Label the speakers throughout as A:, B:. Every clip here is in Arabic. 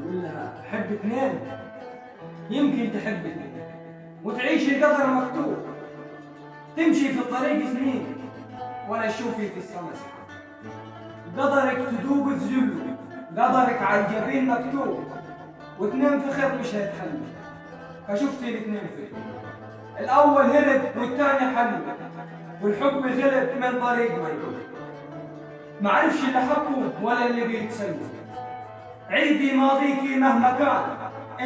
A: تقول لها حب اثنين، يمكن تحب اثنين وتعيش القدر مكتوب، تمشي في الطريق سنين ولا تشوفي في السما سحاب. قدرك تدوب الذل، قدرك على الجبين مكتوب، واثنين في خيط مش هيتحلوا. فشفتي الاثنين فيه، الاول هرب والثاني حل، والحب غلب من طريق ميلوب. معرفش اللي حبه ولا اللي بيتسلوا. عيدي ماضيكي مهما كان،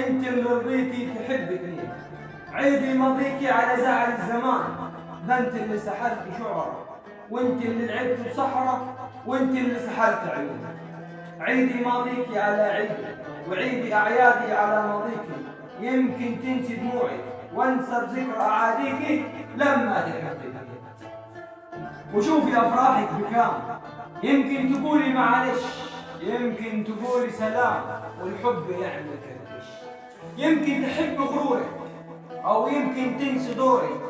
A: انت اللي رضيتي تحب اثنين. عيدي ماضيكي على زعل الزمان، ده انت اللي سحرتي شعرة، وانت اللي لعبت بصحرة، وانت اللي سحرت عيون. عيدي ماضيكي على عيدي، وعيدي اعيادي على ماضيكي، يمكن تنسي دموعي وانسى بذكرى اعاديكي لما تحبي. وشوفي افراحك بكام، يمكن تقولي معلش، يمكن تقولي سلام، والحب يعمل فركش. يمكن تحب غرورك او يمكن تنسي دورك.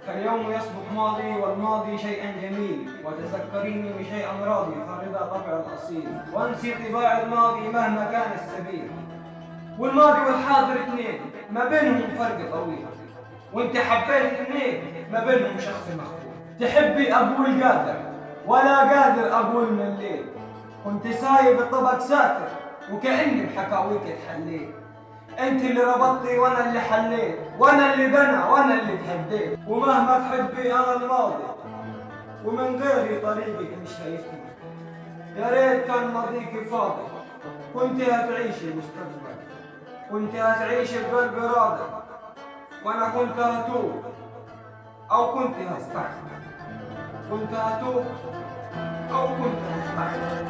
A: فاليوم يصبح ماضي والماضي شيئا جميل، وتذكريني بشيئا راضي فالرضا طبع الاصيل، وانسي طباع الماضي مهما كان السبيل. والماضي والحاضر اثنين ما بينهم فرق طويل، وانت حبيت اثنين ما بينهم شخص مخفول. تحبي اقول قادر ولا قادر اقول من الليل، كنت سايب الطبق ساتر وكأني بحكاويك اتحليت. انت اللي ربطتي وانا اللي حليت، وانا اللي بنى وانا اللي تهديت. ومهما تحبي انا الماضي، ومن غيري طريقك مش هيكمل. يا ريت كان ماضيكي فاضي، كنت هتعيشي مستقبل، كنت هتعيشي بقلب راضي، وانا كنت هتوب او كنت هستحمل، كنت هتوب او كنت هستحمل.